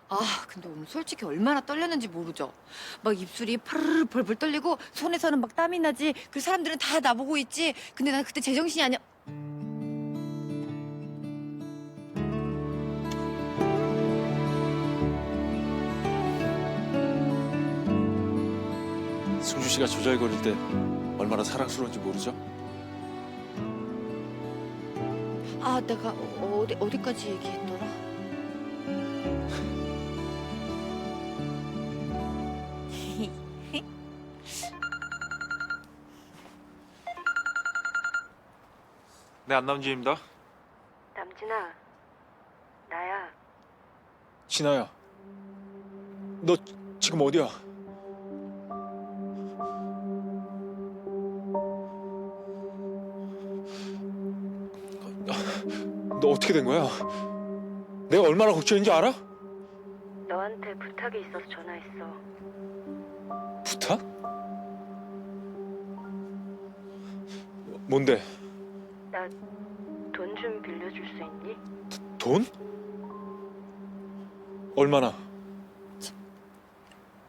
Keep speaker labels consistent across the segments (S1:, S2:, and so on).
S1: 아, 근데 오늘 솔직히 얼마나 떨렸는지 모르죠? 막 입술이 파르르 벌벌 떨리고 손에서는 막 땀이 나지. 그 사람들은 다 나보고 있지. 근데 난 그때 제정신이 아니야.
S2: 승주 씨가 조잘거릴 때 얼마나 사랑스러운지 모르죠?
S1: 아, 내가 어디까지 얘기했더라?
S2: 네, 안남진입니다.
S3: 남진아, 나야.
S2: 진아야, 너 지금 어디야? 너 어떻게 된 거야? 내가 얼마나 걱정인지 알아?
S3: 너한테 부탁이 있어서 전화했어.
S2: 부탁? 뭔데?
S3: 나 돈 좀 빌려줄 수 있니?
S2: 돈? 얼마나?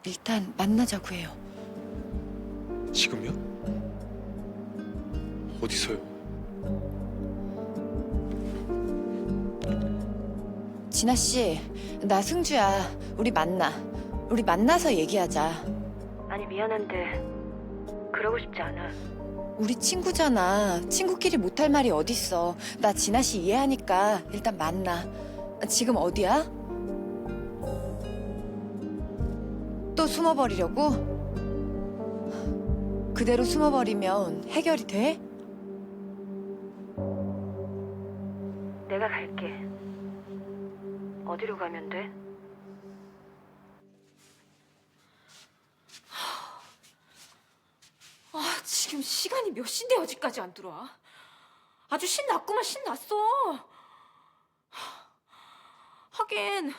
S1: 일단 만나자고 해요.
S2: 지금요? 어디서요?
S1: 진아 씨, 나 승주야. 우리 만나. 우리 만나서 얘기하자.
S3: 아니 미안한데 그러고 싶지 않아.
S1: 우리 친구잖아. 친구끼리 못할 말이 어딨어. 나 진아 씨 이해하니까 일단 만나. 지금 어디야? 또 숨어버리려고? 그대로 숨어버리면 해결이 돼?
S3: 내가 갈게. 어디로 가면 돼?
S4: 아, 지금 시간이 몇 시인데 어디까지 안 들어와? 아주 신났구만, 신났어. 하긴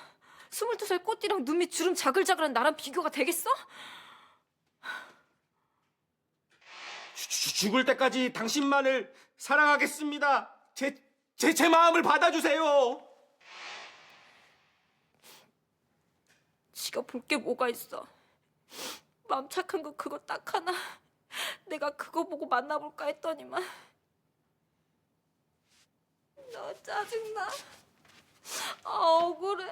S4: 22살 꽃띠랑 눈 밑 주름 자글자글한 나랑 비교가 되겠어?
S5: 죽을 때까지 당신만을 사랑하겠습니다. 제 마음을 받아주세요.
S4: 지가 볼 게 뭐가 있어. 마음 착한 거 그거 딱 하나. 내가 그거 보고 만나볼까 했더니만. 너 짜증나. 아, 억울해.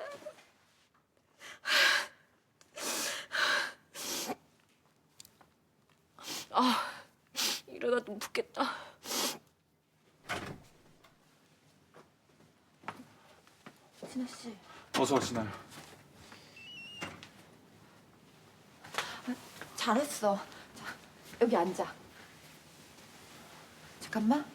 S4: 아, 이러다 눈 붓겠다.
S1: 진아 씨.
S2: 어서 와, 진아야.
S1: 잘했어. 자, 여기 앉아. 잠깐만.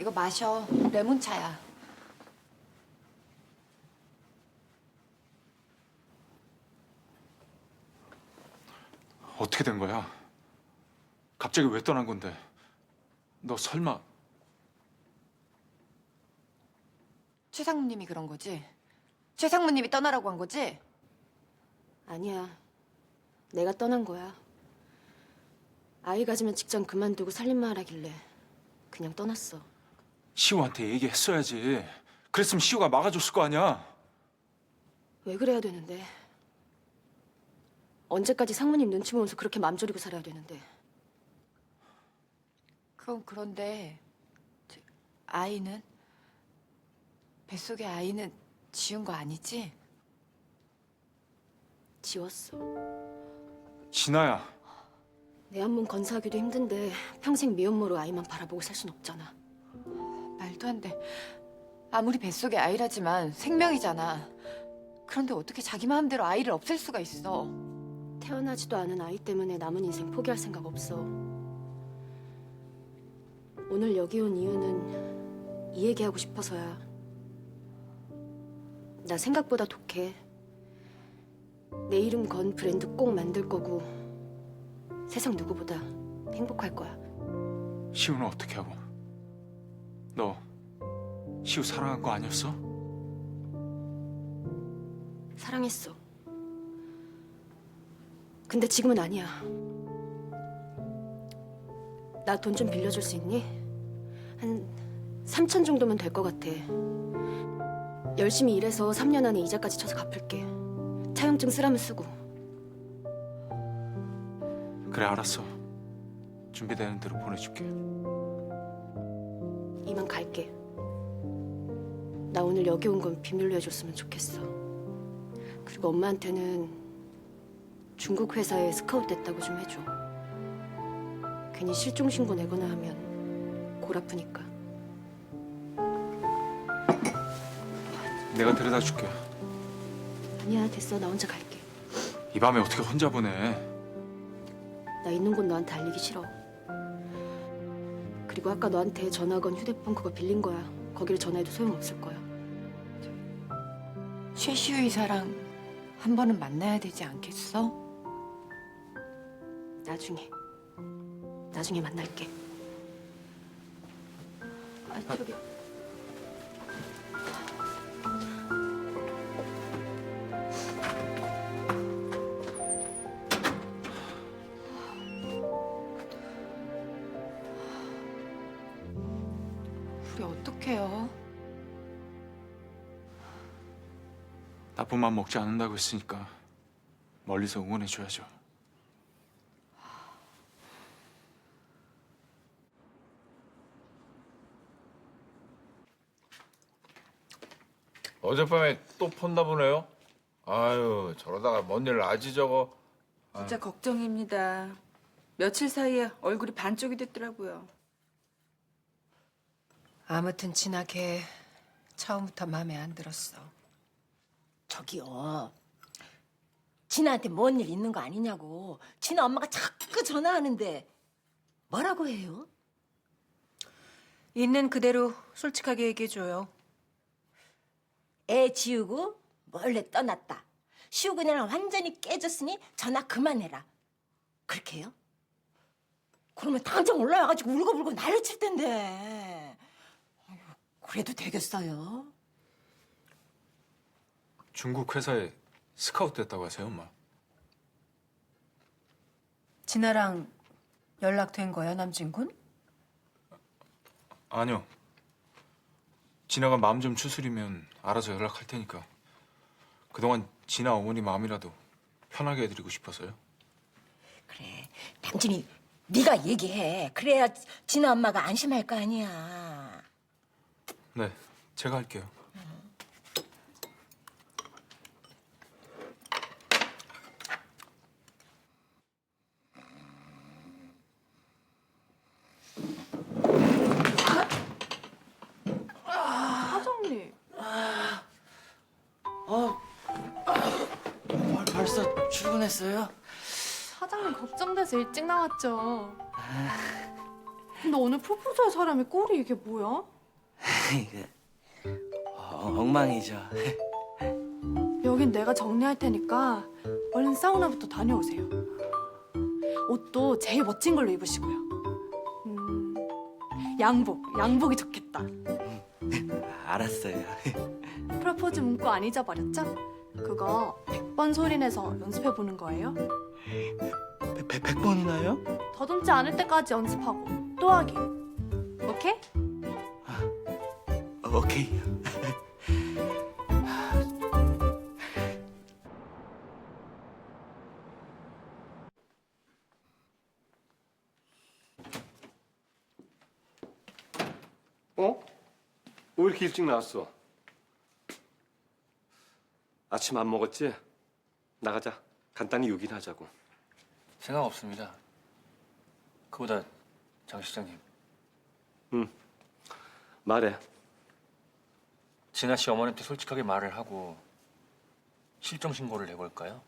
S1: 이거 마셔. 레몬차야.
S2: 어떻게 된 거야? 갑자기 왜 떠난 건데? 너 설마
S1: 최 상무님이 그런 거지? 최 상무님이 떠나라고 한 거지?
S3: 아니야. 내가 떠난 거야. 아이 가지면 직장 그만두고 살림만 하라길래 그냥 떠났어.
S2: 시우한테 얘기했어야지. 그랬으면 시우가 막아줬을 거 아니야.
S3: 왜 그래야 되는데? 언제까지 상무님 눈치 보면서 그렇게 맘 졸이고 살아야 되는데?
S1: 그건 그런데 아이는? 뱃속의 아이는 지운 거 아니지?
S3: 지웠어.
S2: 진아야.
S3: 내 한 몸 건사하기도 힘든데 평생 미혼모로 아이만 바라보고 살 순 없잖아.
S1: 말도 안 돼. 아무리 뱃속의 아이라지만 생명이잖아. 그런데 어떻게 자기 마음대로 아이를 없앨 수가 있어?
S3: 태어나지도 않은 아이 때문에 남은 인생 포기할 생각 없어. 오늘 여기 온 이유는 이 얘기하고 싶어서야. 나 생각보다 독해. 내 이름 건 브랜드 꼭 만들 거고 세상 누구보다 행복할 거야.
S2: 시우는 어떻게 하고? 너 시우 사랑한 거 아니었어?
S3: 사랑했어. 근데 지금은 아니야. 나 돈 좀 빌려줄 수 있니? 한 3천 정도면 될 것 같아. 열심히 일해서 3년 안에 이자까지 쳐서 갚을게. 차용증 쓰라면 쓰고.
S2: 그래 알았어. 준비되는 대로 보내줄게.
S3: 이만 갈게. 나 오늘 여기 온 건 비밀로 해줬으면 좋겠어. 그리고 엄마한테는 중국 회사에 스카웃 됐다고 좀 해줘. 괜히 실종 신고 내거나 하면 골 아프니까.
S2: 내가 데려다 줄게.
S3: 아니야, 됐어. 나 혼자 갈게.
S2: 이 밤에 어떻게 혼자 보내?
S3: 나 있는 곳 너한테 알리기 싫어. 그리고 아까 너한테 전화 건 휴대폰 그거 빌린 거야. 거기를 전화해도 소용없을 거야.
S1: 최시우 이사랑 한 번은 만나야 되지 않겠어?
S3: 나중에 만날게. 아, 저기.
S1: 우리 어떡해요?
S2: 나쁜 맘 먹지 않는다고 했으니까 멀리서 응원해줘야죠.
S6: 어젯밤에 또 폰나 보네요. 아유, 저러다가 뭔 일 아지 저거.
S7: 진짜 걱정입니다. 며칠 사이에 얼굴이 반쪽이 됐더라고요.
S8: 아무튼 진아 걔 처음부터 마음에 안 들었어.
S9: 저기요. 진아한테 뭔 일 있는 거 아니냐고. 진아 엄마가 자꾸 전화하는데 뭐라고 해요?
S8: 있는 그대로 솔직하게 얘기해줘요.
S9: 애 지우고 몰래 떠났다. 시우 그냥 완전히 깨졌으니 전화 그만해라. 그렇게 해요? 그러면 당장 올라와가지고 울고불고 난리 칠 텐데. 아유, 그래도 되겠어요?
S2: 중국 회사에 스카우트 됐다고 하세요, 엄마?
S8: 진아랑 연락된 거야, 남진군?
S2: 아니요. 진아가 마음 좀 추스리면 알아서 연락할 테니까. 그동안 진아 어머니 마음이라도 편하게 해드리고 싶어서요.
S9: 그래, 남진이 네가 얘기해. 그래야 진아 엄마가 안심할 거 아니야.
S2: 네, 제가 할게요.
S4: 사장님.
S10: 벌써 출근했어요?
S4: 사장님 걱정돼서 일찍 나왔죠. 근데 오늘 프로포즈할 사람이 꼴이 이게 뭐야?
S10: 이게 엉망이죠.
S4: 여긴 내가 정리할 테니까 얼른 사우나부터 다녀오세요. 옷도 제일 멋진 걸로 입으시고요. 양복이 좋겠다.
S10: 알았어요.
S4: 프로포즈 문구 안 잊어버렸죠? 그거 100번 소리내서 연습해보는 거예요.
S10: 100번이나요?
S4: 더듬지 않을 때까지 연습하고 또 하기. 오케이?
S10: 오케이.
S5: 어? 왜 이렇게 일찍 나왔어? 아침 안 먹었지? 나가자. 간단히 요긴하자고.
S11: 생각 없습니다. 그보다 장 시장님,
S5: 말해.
S11: 진아 씨 어머니한테 솔직하게 말을 하고 실종 신고를 해볼까요?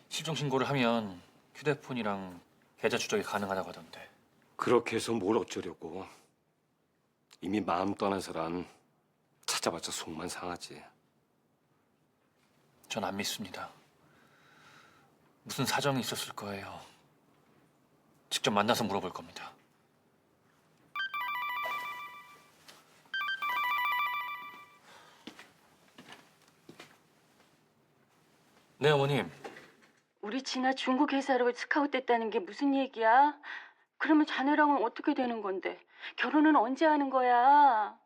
S11: 실종 신고를 하면 휴대폰이랑 계좌 추적이 가능하다고 하던데.
S5: 그렇게 해서 뭘 어쩌려고. 이미 마음 떠난 사람 찾아봤자 속만 상하지.
S11: 전 안 믿습니다. 무슨 사정이 있었을 거예요. 직접 만나서 물어볼 겁니다. 네, 어머님.
S12: 우리 진아 중국 회사로 스카웃 됐다는 게 무슨 얘기야? 그러면 자네랑은 어떻게 되는 건데? 결혼은 언제 하는 거야?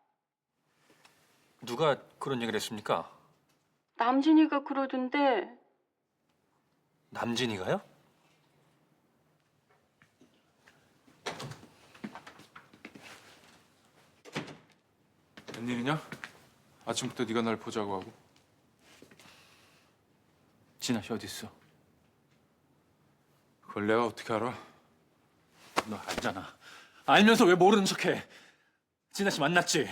S11: 누가 그런 얘기를 했습니까?
S12: 남진이가 그러던데.
S11: 남진이가요?
S2: 웬일이냐? 아침부터 네가 날 보자고 하고.
S11: 진아 씨 어디 있어?
S2: 그걸 내가 어떻게 알아?
S11: 너 알잖아. 알면서 왜 모르는 척해? 진아 씨 만났지?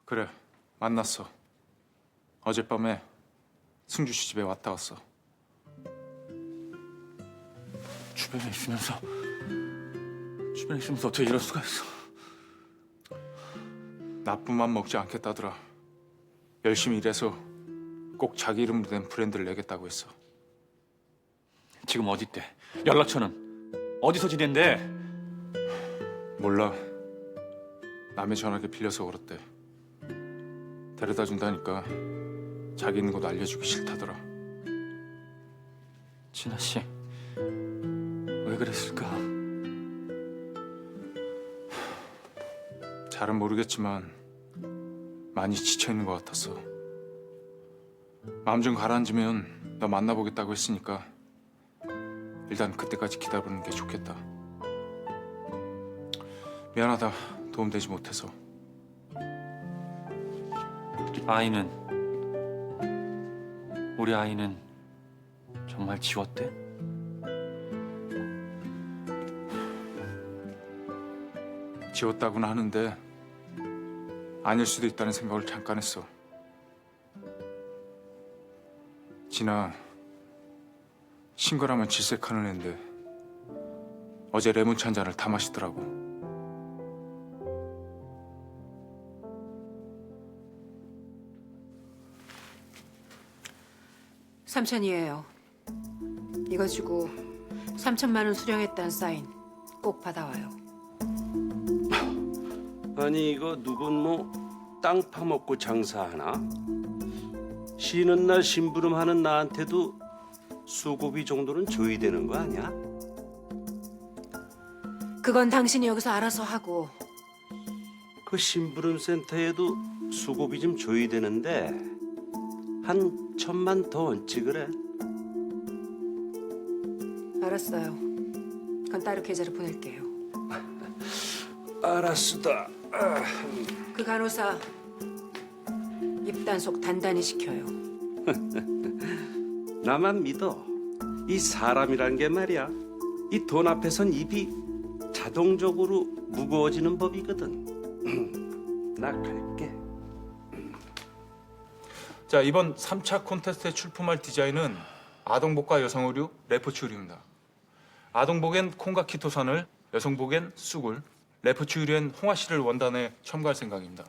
S2: 그래, 만났어. 어젯밤에 승주 씨 집에 왔다 갔어.
S11: 주변에 있으면서 어떻게 이럴 수가 있어?
S2: 나쁜 맘 먹지 않겠다더라. 열심히 일해서 꼭 자기 이름으로 된 브랜드를 내겠다고 했어.
S11: 지금 어디 있대? 연락처는 어디서 지낸대?
S2: 몰라. 남의 전화기 빌려서 걸었대. 데려다 준다니까 자기 있는 곳 알려주기 싫다더라.
S11: 진아 씨 왜 그랬을까?
S2: 잘은 모르겠지만 많이 지쳐 있는 것 같았어. 마음 좀 가라앉으면 너 만나보겠다고 했으니까 일단 그때까지 기다리는 게 좋겠다. 미안하다. 도움되지 못해서.
S11: 우리 아이는 정말 지웠대?
S2: 지웠다고는 하는데 아닐 수도 있다는 생각을 잠깐 했어. 진아, 싱글하면 질색하는 애인데 어제 레몬차 한 잔을 다 마시더라고.
S8: 삼천이에요. 이거 주고 3천만 원 수령했다는 사인 꼭 받아와요.
S13: 아니 이거 누군 뭐 땅 파먹고 장사하나? 쉬는 날 심부름하는 나한테도 수고비 정도는 줘야 되는 거 아니야?
S8: 그건 당신이 여기서 알아서 하고.
S13: 그 심부름 센터에도 수고비 좀 줘야 되는데 한 1,000만 더 얹지 그래?
S8: 알았어요. 그건 따로 계좌로 보낼게요.
S13: 알았수다.
S8: 그 간호사 입단속 단단히 시켜요.
S13: 나만 믿어. 이 사람이란 게 말이야. 이 돈 앞에선 입이 자동적으로 무거워지는 법이거든. 나 갈게.
S2: 자, 이번 3차 콘테스트에 출품할 디자인은 아동복과 여성의류 레포츠 의류입니다. 아동복엔 콩과 키토산을, 여성복엔 쑥을, 레포츠 의류엔 홍화씨를 원단에 첨가할 생각입니다.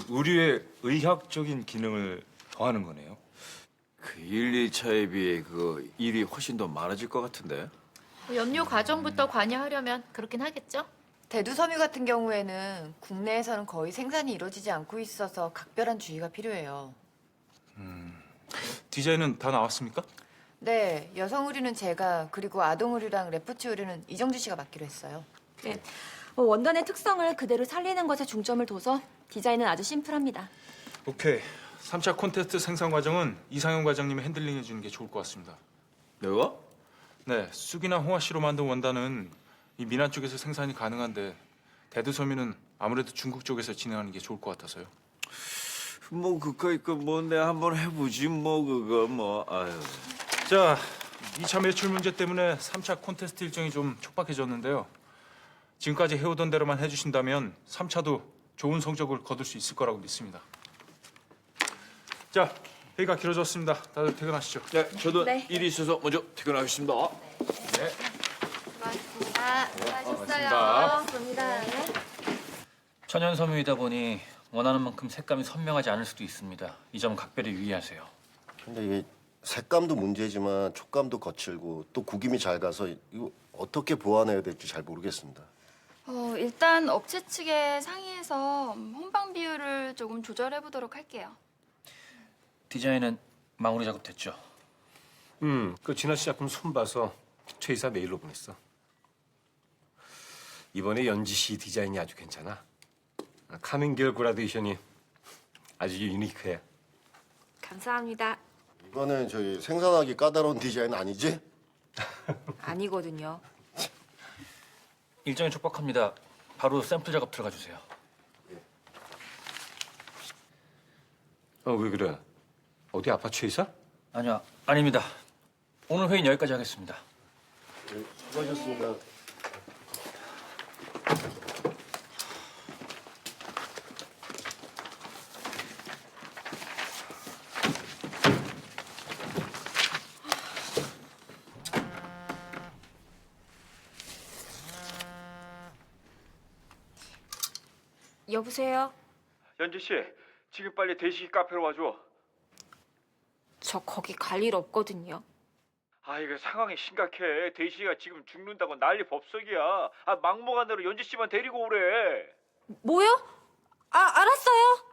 S6: 의류의 의학적인 기능을 더하는 거네요.
S10: 그 1, 2차에 비해 그 일이 훨씬 더 많아질 것 같은데.
S1: 연료 과정부터 관여하려면 그렇긴 하겠죠? 대두섬유 같은 경우에는 국내에서는 거의 생산이 이루어지지 않고 있어서 각별한 주의가 필요해요.
S2: 디자인은 다 나왔습니까?
S1: 네, 여성 의류는 제가, 그리고 아동 의류랑 레포츠 의류는 이정주 씨가 맡기로 했어요.
S4: 네. 원단의 특성을 그대로 살리는 것에 중점을 둬서 디자인은 아주 심플합니다.
S2: 오케이. 3차 콘테스트 생산 과정은 이상현 과장님이 핸들링 해주는 게 좋을 것 같습니다.
S10: 내가?
S2: 네, 쑥이나 홍화씨로 만든 원단은 이 미남 쪽에서 생산이 가능한데 대두섬유는 아무래도 중국 쪽에서 진행하는 게 좋을 것 같아서요.
S10: 뭐 그거이 뭐 내가 한번 해보지 뭐 그거 뭐 아유.
S2: 자, 2차 매출 문제 때문에 3차 콘테스트 일정이 좀 촉박해졌는데요. 지금까지 해오던 대로만 해주신다면 3차도 좋은 성적을 거둘 수 있을 거라고 믿습니다. 자, 회의가 길어졌습니다. 다들 퇴근하시죠.
S10: 네, 저도
S4: 네.
S10: 일이 있어서 먼저 퇴근하겠습니다.
S2: 네.
S1: 수고하셨어요.
S4: 감사합니다.
S11: 천연섬유이다 보니 원하는 만큼 색감이 선명하지 않을 수도 있습니다. 이 점 각별히 유의하세요.
S14: 근데 이게 색감도 문제지만 촉감도 거칠고 또 구김이 잘 가서 이거 어떻게 보완해야 될지 잘 모르겠습니다.
S4: 일단 업체 측에 상의해서 혼방 비율을 조금 조절해 보도록 할게요.
S11: 디자인은 마무리 작업 됐죠?
S5: 그 진아 씨 작품 손 봐서 최 이사 메일로 보냈어. 이번에 연지 씨 디자인이 아주 괜찮아. 카밍girl 그라데이션이 아주 유니크해.
S4: 감사합니다.
S14: 이거는 저희 생산하기 까다로운 디자인 아니지?
S4: 아니거든요.
S11: 일정이 촉박합니다. 바로 샘플 작업 들어가 주세요.
S5: 왜 그래? 어디 아파 최 이사?
S11: 아니요, 아닙니다. 오늘 회의는 여기까지 하겠습니다.
S14: 수고하셨습니다.
S4: 여보세요?
S6: 연지 씨, 지금 빨리 대식 카페로 와줘.
S4: 저 거기 갈 일 없거든요.
S6: 아, 이거 상황이 심각해. 대식이가 지금 죽는다고 난리 법석이야. 아, 막무가내로 연지 씨만 데리고 오래.
S4: 뭐요? 알았어요.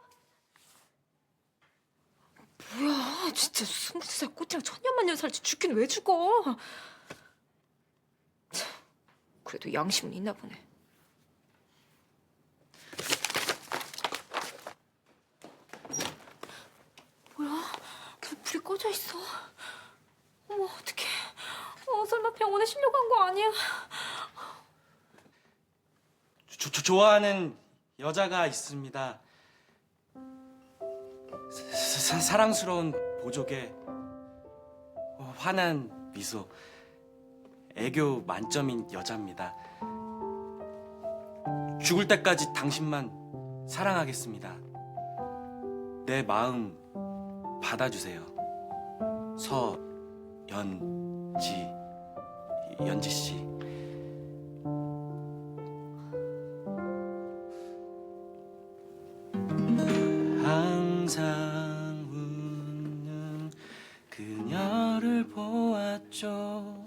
S4: 뭐야, 진짜 22살 꽃이랑 천년만년 살지 죽긴 왜 죽어? 참, 그래도 양심은 있나 보네. 뭐야, 계속 불이 꺼져 있어. 어머, 어떡해. 설마 병원에 실려간 거 아니야?
S15: 좋아하는 여자가 있습니다. 사랑스러운 보조개, 환한 미소, 애교 만점인 여자입니다. 죽을 때까지 당신만 사랑하겠습니다. 내 마음 받아주세요. 연지 씨. 항상 웃는 그녀를 보았죠.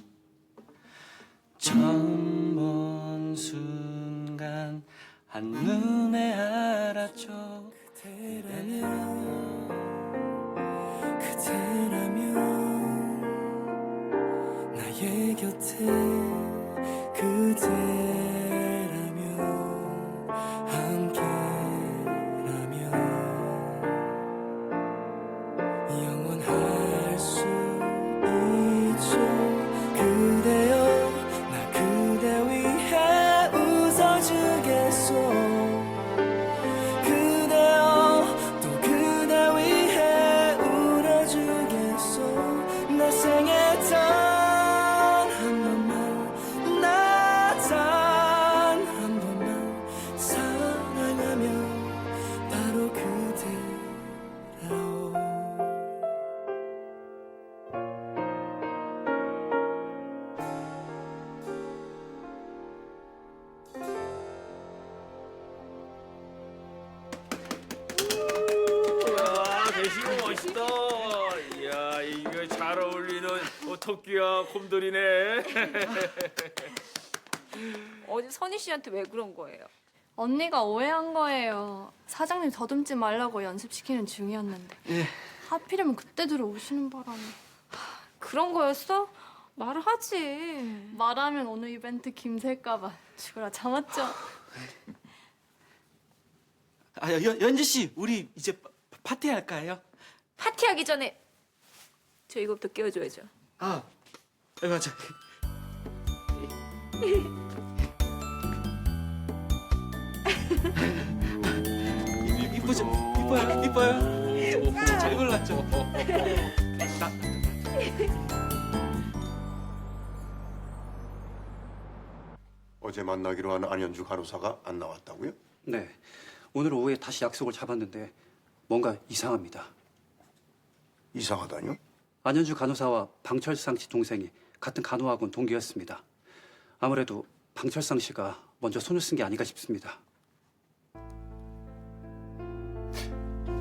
S15: 처음 본 순간 한눈에 알았죠. 그대라면 나의 곁에 그대라면 함께라면 영원할 수 있죠. 그대여 나 그대 위해 웃어주겠소. 그대여 또 그대 위해 울어주겠소. 내 생에 단 한 번만 나 단 한 번만 사랑하면 바로 그대라오.
S6: 와, 대식 멋있다. 이야, 이거 잘 어울리는 토끼야 곰돌이네.
S4: 어제 선희 씨한테 왜 그런 거예요?
S16: 언니가 오해한 거예요. 사장님 더듬지 말라고 연습시키는 중이었는데.
S15: 예.
S16: 하필이면 그때 들어오시는 바람에.
S4: 그런 거였어? 말을 하지.
S16: 말하면 오늘 이벤트 김셀까봐 죽으라 참았죠.
S15: 연지 씨, 우리 이제 파티 할까요?
S4: 파티하기 전에 저 이거부터 끼워줘야죠.
S15: 맞아. 이쁘죠? 이뻐요? 잘 골랐죠?
S17: 어제 만나기로 한 안현주 간호사가 안 나왔다고요?
S18: 네, 오늘 오후에 다시 약속을 잡았는데 뭔가 이상합니다.
S17: 이상하다뇨?
S18: 안현주 간호사와 방철상 씨 동생이 같은 간호학원 동기였습니다. 아무래도 방철상 씨가 먼저 손을 쓴 게 아닌가 싶습니다.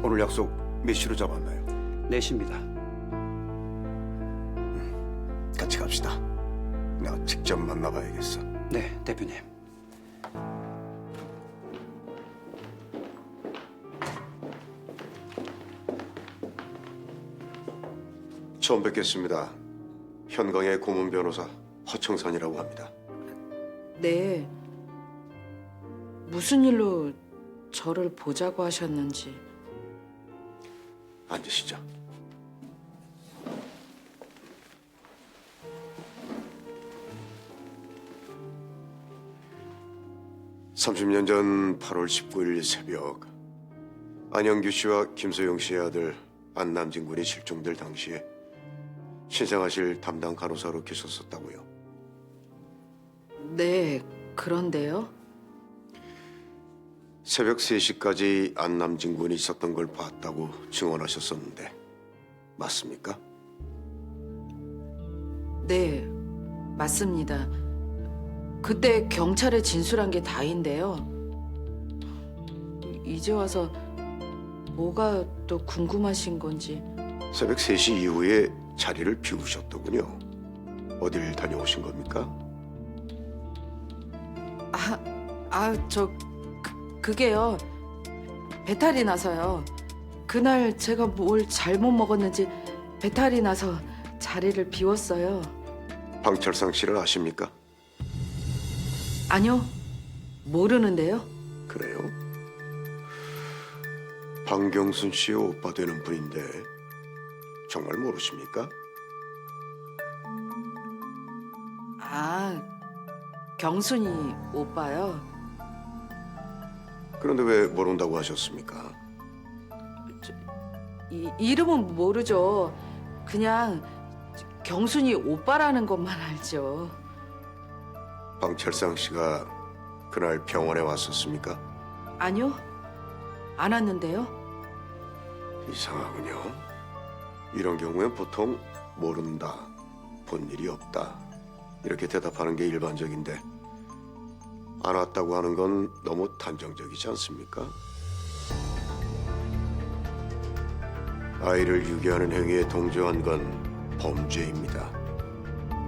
S17: 오늘 약속 몇 시로 잡았나요?
S18: 4시입니다.
S17: 같이 갑시다. 내가 직접 만나봐야겠어.
S18: 네, 대표님.
S17: 처음 뵙겠습니다. 현강의 고문 변호사 허청선이라고 합니다.
S7: 네. 무슨 일로 저를 보자고 하셨는지.
S17: 앉으시죠. (30년) 전 8월 19일 새벽 안영규 씨와 김소영 씨의 아들 안남진 군이 실종될 당시에 신생아실 담당 간호사로 계셨었다고요.
S7: 네, 그런데요.
S17: 새벽 3시까지 안남진 군이 있었던 걸 봤다고 증언하셨었는데 맞습니까?
S7: 네, 맞습니다. 그때 경찰에 진술한 게 다인데요. 이제 와서 뭐가 또 궁금하신 건지.
S17: 새벽 3시 이후에 자리를 비우셨더군요. 어딜 다녀오신 겁니까?
S7: 그게요. 배탈이 나서요. 그날 제가 뭘 잘못 먹었는지 배탈이 나서 자리를 비웠어요.
S17: 방철상 씨를 아십니까?
S7: 아니요, 모르는데요.
S17: 그래요? 방경순 씨의 오빠 되는 분인데 정말 모르십니까?
S7: 경순이 오빠요.
S17: 그런데 왜 모른다고 하셨습니까?
S7: 이름은 모르죠. 그냥 경순이 오빠라는 것만 알죠.
S17: 방철상 씨가 그날 병원에 왔었습니까?
S7: 아니요, 안 왔는데요.
S17: 이상하군요. 이런 경우엔 보통 모른다, 본 일이 없다 이렇게 대답하는 게 일반적인데 안 왔다고 하는 건 너무 단정적이지 않습니까? 아이를 유기하는 행위에 동조한 건 범죄입니다.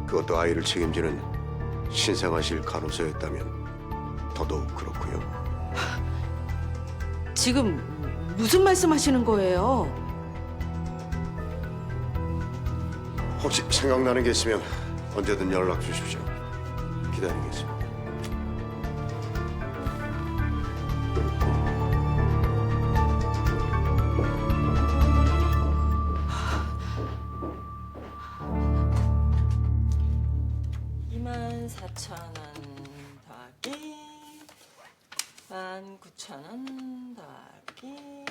S17: 그것도 아이를 책임지는 신생아실 간호사였다면 더더욱 그렇고요.
S7: 지금 무슨 말씀하시는 거예요?
S17: 혹시 생각나는 게 있으면 언제든 연락 주십시오. 기다리겠습니다.
S9: 더하기 19,000원 더하기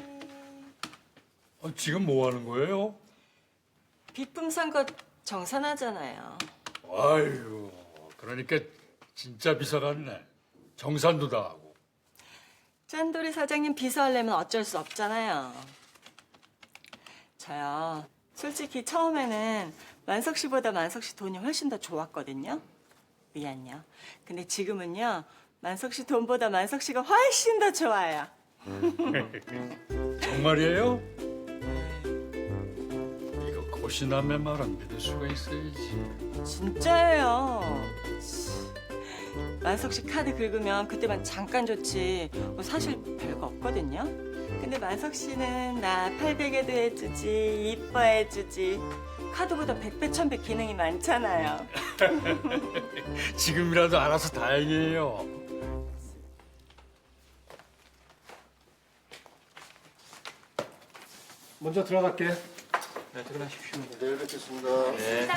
S19: 지금 뭐 하는 거예요?
S9: 비품 산 거 정산하잖아요.
S19: 아유, 그러니까 진짜 비싸갔네. 정산도 다 하고.
S9: 짠돌이 사장님 비서하려면 어쩔 수 없잖아요. 저요, 솔직히 처음에는 만석 씨보다 만석 씨 돈이 훨씬 더 좋았거든요. 미안요. 근데 지금은요, 만석 씨 돈보다 만석 씨가 훨씬 더 좋아요.
S19: 정말이에요? 이거 고시남의 말은 믿을 수가 있어야지.
S9: 진짜예요. 만석 씨 카드 긁으면 그때만 잠깐 좋지 사실 별거 없거든요. 근데 만석 씨는 나 800에도 해주지, 이뻐해주지. 카드보다 100배, 1000배 기능이 많잖아요.
S19: 지금이라도 알아서 다행이에요.
S18: 먼저 들어갈게.
S11: 네, 퇴근하십시오.
S14: 내일 뵙겠습니다.
S11: 네.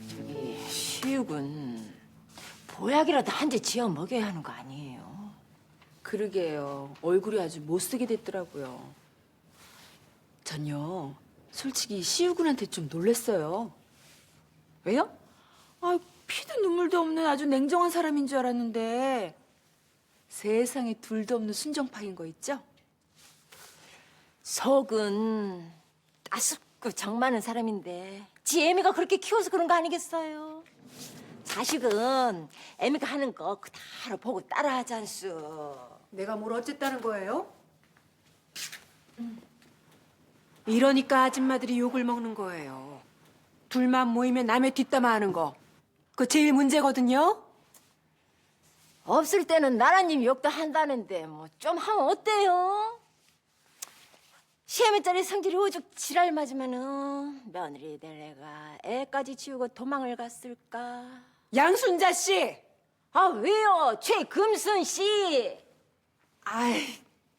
S9: 저기 시육은 보약이라도 한 대 지어 먹여야 하는 거 아니에요?
S7: 그러게요. 얼굴이 아주 못쓰게 됐더라고요. 전요, 솔직히 시우군한테 좀 놀랬어요. 왜요? 피도 눈물도 없는 아주 냉정한 사람인 줄 알았는데 세상에 둘도 없는 순정파인 거 있죠?
S9: 속은 따숩고 정 많은 사람인데 지 애미가 그렇게 키워서 그런 거 아니겠어요? 자식은 애미가 하는 거 그대로 보고 따라하지 않소.
S8: 내가 뭘 어쨌다는 거예요? 이러니까 아줌마들이 욕을 먹는 거예요. 둘만 모이면 남의 뒷담화하는 거. 그거 제일 문제거든요.
S9: 없을 때는 나라님 욕도 한다는데 뭐 좀 하면 어때요? 시애미짜리 성질이 오죽 지랄 맞으면은 며느리 될 애가 애까지 지우고 도망을 갔을까?
S8: 양순자 씨!
S9: 아 왜요? 최금순 씨!
S7: 아이,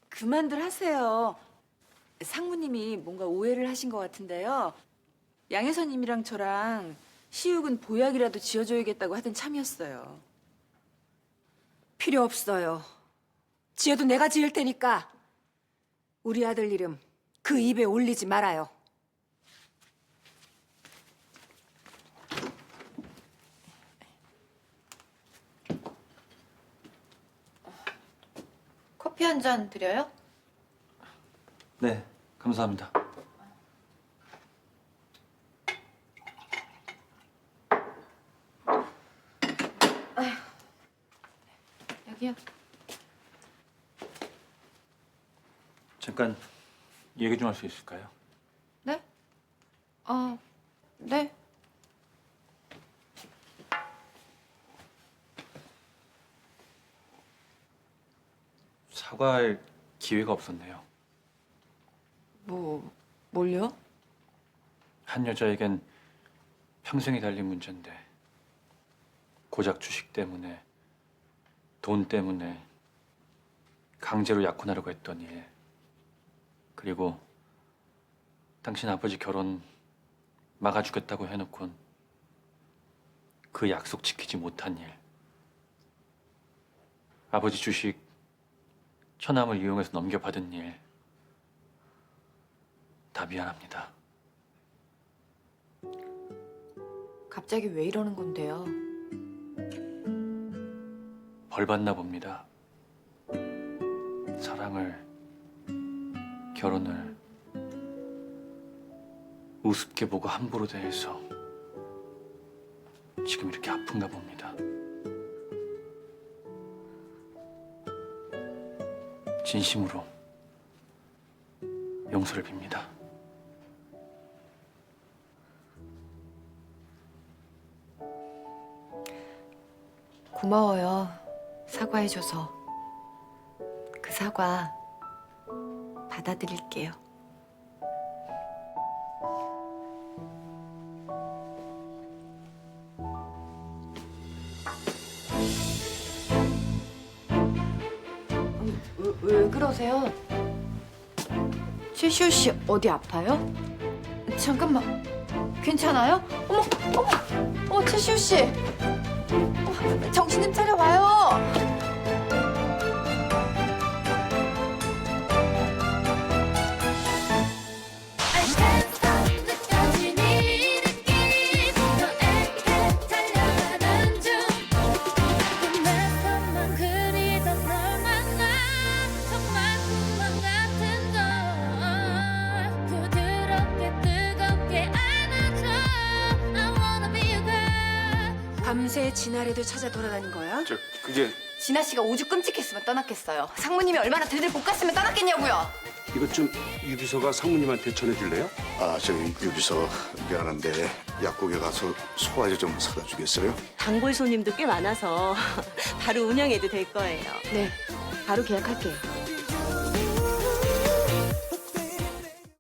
S7: 그만들 하세요. 상무님이 뭔가 오해를 하신 것 같은데요. 양 여사님이랑 저랑 시욱은 보약이라도 지어줘야겠다고 하던 참이었어요.
S8: 필요 없어요. 지어도 내가 지을 테니까 우리 아들 이름 그 입에 올리지 말아요.
S1: 커피 한 잔 드려요?
S11: 네, 감사합니다.
S1: 여기요.
S11: 잠깐 얘기 좀 할 수 있을까요?
S1: 네? 네.
S11: 사과할 기회가 없었네요.
S1: 뭘요?
S11: 한 여자에겐 평생이 달린 문제인데 고작 주식 때문에 돈 때문에 강제로 약혼하려고 했던 일, 그리고 당신 아버지 결혼 막아주겠다고 해놓곤 그 약속 지키지 못한 일, 아버지 주식 처남을 이용해서 넘겨받은 일, 다 미안합니다.
S1: 갑자기 왜 이러는 건데요?
S11: 벌 받나 봅니다. 사랑을, 결혼을 우습게 보고 함부로 대해서 지금 이렇게 아픈가 봅니다. 진심으로 용서를 빕니다.
S1: 고마워요. 사과해줘서. 그 사과 받아들일게요. 왜 그러세요? 최시호 씨 어디 아파요? 잠깐만. 괜찮아요? 어머, 최시호 씨. 정신 좀 차려봐요.
S8: 밤새 진아래도 찾아 돌아다닌 거야?
S5: 그게
S1: 진아 씨가 오죽 끔찍했으면 떠났겠어요. 상무님이 얼마나 대들 볶았으면 떠났겠냐고요.
S13: 이것 좀 유비서가 상무님한테 전해줄래요?
S17: 저기 유비서 미안한데 약국에 가서 소화제 좀 사다 주겠어요?
S12: 단골 손님도 꽤 많아서 바로 운영해도 될 거예요.
S1: 네, 바로 계약할게요.